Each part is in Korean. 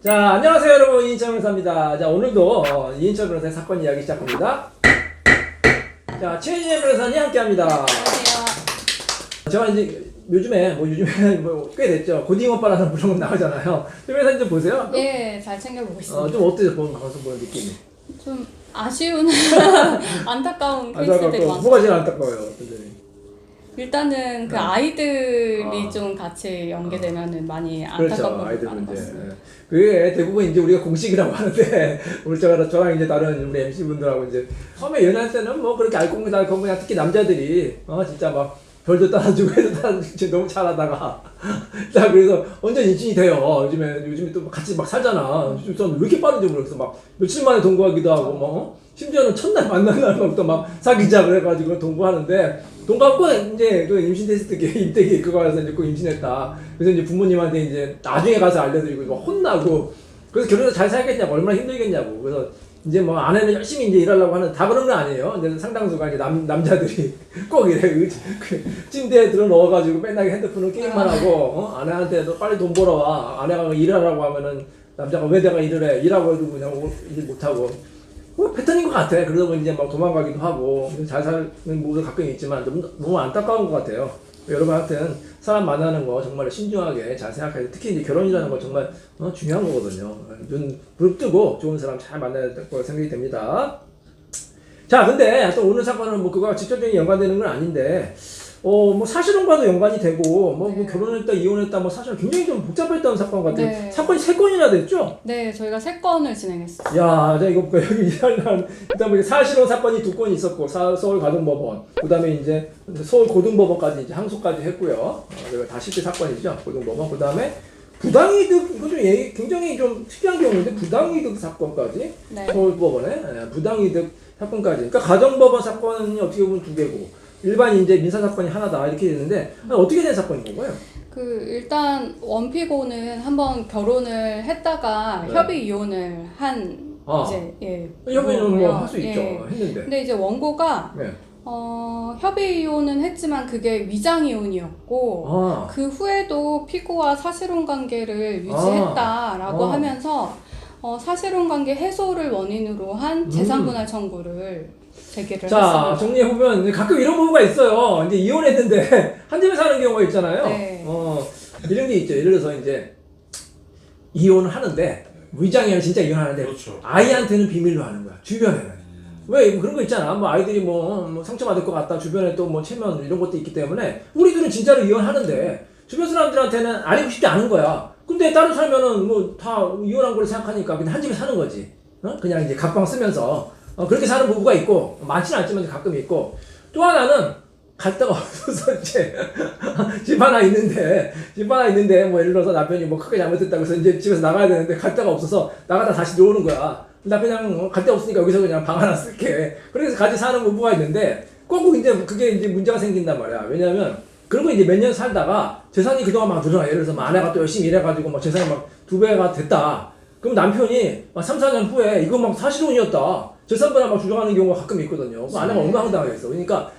자, 안녕하세요 여러분, 이인철 변호사입니다. 자, 오늘도 이인철 변호사의 사건 이야기 시작합니다. 자, 최진현 변호사님 함께합니다. 안녕하세요. 제가 이제 요즘에 꽤 됐죠. 고딩 오빠라는 프로그램 나오잖아요. 최 변호사님 좀 보세요. 예, 잘 챙겨보고 있습니다. 좀 어때요? 방송 보는 느낌이? 좀 아쉬운, 안타까운 케이스들이 많습니다. 뭐가 제일 안타까워요? 선생님? 일단은 그 아이들이 좀 같이 연계되면은 많이 그렇죠. 안타까운 부분이 아이들 많은 것 문제. 같습니다. 그게 대부분 이제 우리가 공식이라고 하는데, 저랑 이제 다른 우리 MC 분들하고 이제 처음에 연애할 때는 뭐 그렇게 알콩달콩 그냥 특히 남자들이 진짜 막 별도 따라주고 해도 따라주고 너무 잘하다가 자 그래서 완전 인친이 돼요. 요즘에 또 같이 막 살잖아. 저는 왜 이렇게 빠른지 모르겠어. 막 며칠 만에 동거하기도 하고 심지어는 첫날 만난 날부터 막 사귀자 그래가지고 동거하는데 동거하고 이제 그 임신 테스트 임대기 그거 가서 이제 꼭 임신했다. 그래서 이제 부모님한테 이제 나중에 가서 알려드리고 막 혼나고 그래서 결혼해서 잘 살겠냐고 얼마나 힘들겠냐고 그래서 이제 뭐 아내는 열심히 이제 일하려고 하는 다 그런 건 아니에요. 이제 상당수가 이제 남자들이 꼭 이래 그 침대에 들어 넣어가지고 맨날 핸드폰으로 게임만 하고 아내한테도 빨리 돈 벌어와 아내가 일하라고 하면은 남자가 왜 내가 일을 해 일하고 해도 그냥 일 못하고 패턴인 것 같아. 그러다 보니 이제 막 도망가기도 하고 잘 사는 모습도 가끔 있지만 너무 안타까운 것 같아요. 여러분 하여튼 사람 만나는 거 정말 신중하게 잘 생각해서 특히 이제 결혼이라는 거 정말 중요한 거거든요. 눈 부릅뜨고 좋은 사람 잘 만나야 될 거라 생각이 됩니다. 자, 근데 또 오늘 사건은 뭐 그거와 직접적인 연관되는 건 아닌데 뭐 사실혼과도 연관이 되고 뭐 결혼했다 이혼했다 뭐 사실 굉장히 좀 복잡했던 사건 같아요. 네. 사건이 3건이나 됐죠? 네, 저희가 3건을 진행했어요. 야, 자 이거 여기 일단 뭐 사실혼 사건이 2건 있었고 서울 가등법원, 그다음에 이제 서울 고등법원까지 이제 항소까지 했고요. 이거 다 실제 사건이죠, 고등법원. 그다음에 부당이득 이거 좀 굉장히 좀 특이한 경우인데 부당이득 사건까지 서울법원에 부당이득 사건까지. 그러니까 가정법원 사건이 어떻게 보면 2개고. 일반 이제 민사 사건이 하나다 이렇게 되는데 어떻게 된 사건인 건가요? 일단 원피고는 한번 결혼을 했다가 협의 이혼을 한 이제 협의는 뭐 할 수 있죠. 했는데. 근데 이제 원고가 협의 이혼은 했지만 그게 위장 이혼이었고 그 후에도 피고와 사실혼 관계를 유지했다라고 하면서 사실혼 관계 해소를 원인으로 한 재산분할 청구를 제기를 했습니다. 자, 정리해보면 가끔 이런 부부가 있어요. 이제 이혼했는데 한 집에 사는 경우가 있잖아요. 네. 이런 게 있죠. 예를 들어서 이제 이혼을 하는데 위장이면 진짜 이혼하는데 그렇죠. 아이한테는 비밀로 하는 거야. 주변에는. 왜 그런 거 있잖아. 뭐 아이들이 뭐 상처받을 것 같다. 주변에 또 뭐 체면 이런 것도 있기 때문에 우리들은 진짜로 이혼하는데 주변 사람들한테는 알리고 싶지 않은 거야. 근데 따로 살면은 뭐 다 이혼한 걸 생각하니까 그냥 한 집에 사는 거지. 그냥 이제 각방 쓰면서 그렇게 사는 부부가 있고 많지는 않지만 가끔 있고 또 하나는 갈 데가 없어서 이제 집 하나 있는데 뭐 예를 들어서 남편이 뭐 크게 잘못했다고 해서 이제 집에서 나가야 되는데 갈 데가 없어서 나가다 다시 들어오는 거야. 나 그냥 갈 데 없으니까 여기서 그냥 방 하나 쓸게. 그래서 같이 사는 부부가 있는데 꼭 이제 그게 이제 문제가 생긴단 말이야. 왜냐면 그런 거 이제 몇 년 살다가 재산이 그동안 막 늘어나. 예를 들어서 아내가 또 열심히 일해가지고 막 재산이 막 2배가 됐다. 그럼 남편이 막 3, 4년 후에 이거 막 사실혼이었다. 재산분할 막 주장하는 경우가 가끔 있거든요. 그 아내가 얼마나 황당하겠어. 그러니까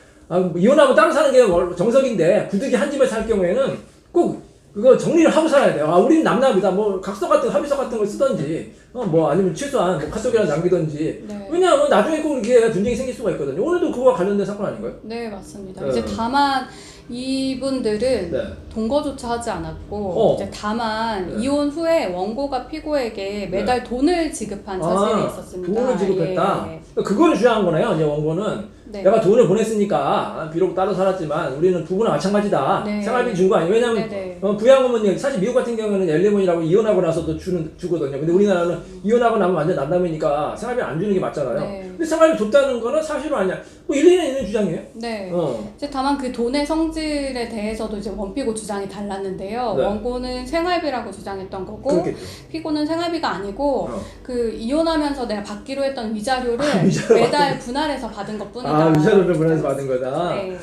이혼하고 따로 사는 게 정석인데 부득이 한 집에 살 경우에는 꼭 그거 정리를 하고 살아야 돼요. 우리는 남남이다. 뭐 각서 같은 합의서 같은 걸 쓰던지 뭐 아니면 최소한 뭐 카톡이라도 남기던지. 왜냐하면 나중에 꼭 이렇게 분쟁이 생길 수가 있거든요. 오늘도 그거와 관련된 사건 아닌가요? 네, 맞습니다. 이제 다만 이분들은 동거조차 하지 않았고 이제 다만 이혼 후에 원고가 피고에게 매달 돈을 지급한 사실이 있었습니다. 돈을 지급했다. 그거를 주장한 거네요. 이제 원고는 내가 돈을 보냈으니까 비록 따로 살았지만 우리는 부부나 마찬가지다. 생활비 준 거 아니에요. 왜냐면 부양어머니 사실 미국 같은 경우는 엘리머니라고 이혼하고 나서도 주거든요. 근데 우리나라는 이혼하고 나면 완전 난담이니까 생활비 안 주는 게 맞잖아요. 근데 생활비 줬다는 거는 사실은 아니야. 뭐 일리는 있는 주장이에요. 네. 이제 다만 그 돈의 성질에 대해서도 이제 원피고 주장이 달랐는데요. 원고는 생활비라고 주장했던 거고 그렇겠죠. 피고는 생활비가 아니고 그 이혼하면서 내가 받기로 했던 위자료를 매달 분할해서 받은 것뿐이다. 위자료를 분할해서 받은 거다. 네.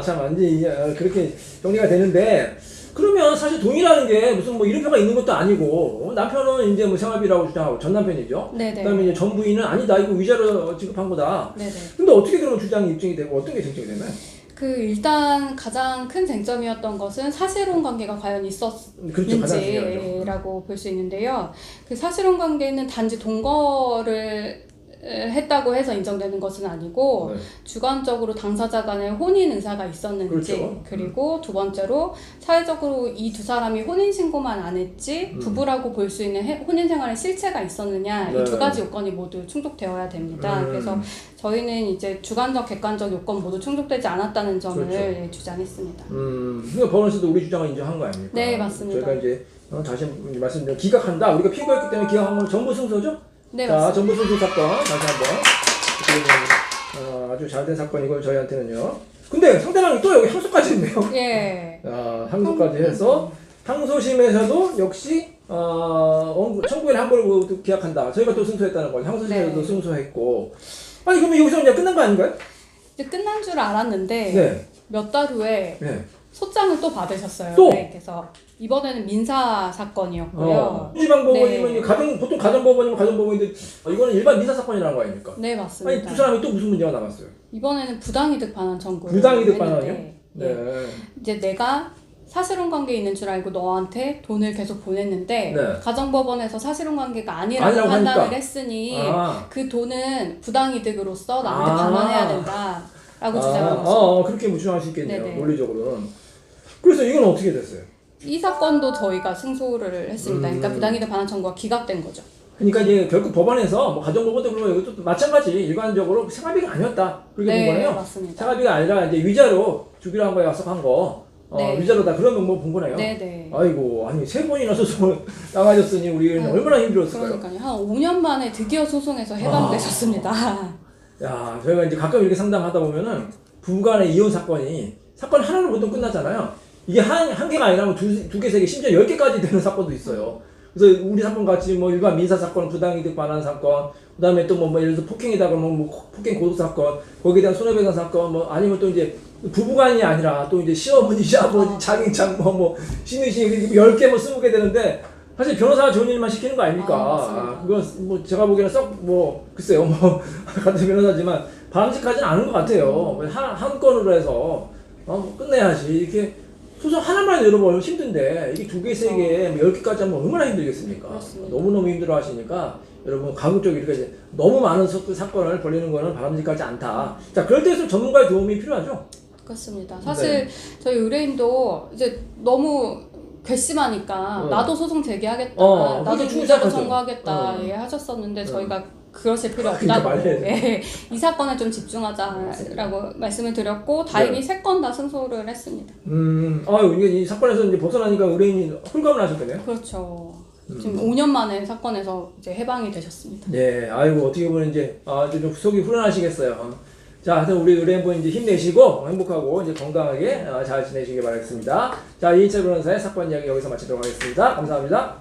참 완전히 그렇게 정리가 되는데. 그러면 사실 돈이라는 게 무슨 뭐 이름표가 있는 것도 아니고 남편은 이제 뭐 생활비라고 주장하고 전 남편이죠. 그다음에 이제 전 부인은 아니다 이거 위자료 지급한 거다. 근데 어떻게 그러면 주장이 입증이 되고 어떤 게 증정이 되나요? 일단 가장 큰 쟁점이었던 것은 사실혼 관계가 과연 있었는지라고 볼 수 있는데요. 그 사실혼 관계는 단지 동거를 했다고 해서 인정되는 것은 아니고 네. 주관적으로 당사자 간의 혼인 의사가 있었는지 그렇죠. 그리고 두 번째로 사회적으로 이 두 사람이 혼인신고만 안 했지 부부라고 볼 수 있는 혼인 생활의 실체가 있었느냐 네. 이 두 가지 요건이 모두 충족되어야 됩니다. 그래서 저희는 이제 주관적 객관적 요건 모두 충족되지 않았다는 점을 그렇죠. 주장했습니다. 그러니까 법원에서도 우리 주장을 인정한 거 아닙니까? 네 맞습니다. 저희가 이제 다시 말씀드리면 기각한다. 우리가 피고했기 때문에 기각한 건 정부 승소죠? 네, 자, 정부 승소 사건 다시 한번 아주 잘된 사건이고 저희한테는요. 근데 상대방이 또 여기 항소까지 했네요. 예. 항소까지 해서 항소심에서도 역시 청구인의 항고를 기각한다. 저희가 또 승소했다는 거죠. 항소심에서도 네. 승소했고. 아니 그러면 여기서 그냥 끝난 거 아닌가요? 이제 끝난 줄 알았는데 네. 몇 달 후에 네. 소장을 또 받으셨어요. 또? 그래서 이번에는 민사 사건이었고요. 지방법원이면 네. 보통 가정법원이면 가정법원인데 이거는 일반 민사 사건이라는 거 아닙니까? 네 맞습니다. 아니 두 사람이 또 무슨 문제가 남았어요? 이번에는 부당이득 반환 청구. 부당이득 반환이요? 네. 이제 내가 사실혼 관계에 있는 줄 알고 너한테 돈을 계속 보냈는데 네. 가정법원에서 사실혼 관계가 아니라고 판단을 하니까. 했으니 그 돈은 부당이득으로서 나한테 반환해야 된다라고 주장한 거죠. 그렇게 주장할 수 있겠네요. 네네. 논리적으로는. 그래서 이건 어떻게 됐어요? 이 사건도 저희가 승소를 했습니다. 그러니까 부당이득 반환 청구가 기각된 거죠. 그러니까 이제 결국 법원에서 뭐 가정법원도 그러면 이것도 마찬가지 일반적으로 생활비가 아니었다 그렇게 본 거네요. 맞습니다. 생활비가 아니라 이제 위자료 주기로 한 거에 약속한 거. 네. 위자료다 그런 명목 본 거네요. 네네. 아이고 아니 3번이나 소송을 나가셨으니 우리는 얼마나 힘들었을까요? 그러니까요. 한 5년 만에 드디어 소송에서 해방되셨습니다. 야 저희가 이제 가끔 이렇게 상담하다 보면은 부부간의 이혼 사건 하나로 보통 끝나잖아요. 이게 한 개가 아니라 뭐 두 개, 세 개, 심지어 10개까지 되는 사건도 있어요. 그래서 우리 사건 같이 뭐 일반 민사 사건, 부당이득 반환 사건, 그 다음에 또 뭐 예를 들어서 폭행이다 그러면 뭐 폭행 고소 사건, 거기에 대한 손해배상 사건, 뭐 아니면 또 이제 부부간이 아니라 또 이제 시어머니, 시아버지, 자기 장모, 뭐 시누이, 10개 뭐 20개 되는데 사실 변호사가 좋은 일만 시키는 거 아닙니까? 그거 뭐 제가 보기에는 글쎄요, 뭐 같은 변호사지만 바람직하지는 않은 것 같아요. 한 건으로 해서 끝내야지 이렇게. 소송 하나만 열어보면 힘든데 이게 2개, 3개, 10개까지 하면 얼마나 힘들겠습니까? 그렇습니다. 너무너무 힘들어 하시니까 여러분 가급적 이렇게 너무 많은 사건을 벌리는 거는 바람직하지 않다. 자, 그럴 때일수록 전문가의 도움이 필요하죠? 그렇습니다. 사실 저희 의뢰인도 이제 너무 괘씸하니까 나도 소송 제기하겠다. 나도 위자료 청구하겠다 얘기하셨었는데 저희가 그러실 필요 없다고 예, 이 사건에 좀 집중하자라고 말씀을 드렸고 다행히 3건 다 승소를 했습니다. 이게 이 사건에서 이제 벗어나니까 의뢰인이 홀감을 하셨겠네요. 그렇죠. 지금 5년 만에 사건에서 이제 해방이 되셨습니다. 네, 아이고 어떻게 보면 이제 좀 속이 후련하시겠어요. 자, 하여튼 우리 의뢰인분 이제 힘내시고 행복하고 이제 건강하게 잘 지내시길 바라겠습니다. 자, 이인철 변호사의 사건 이야기 여기서 마치도록 하겠습니다. 감사합니다.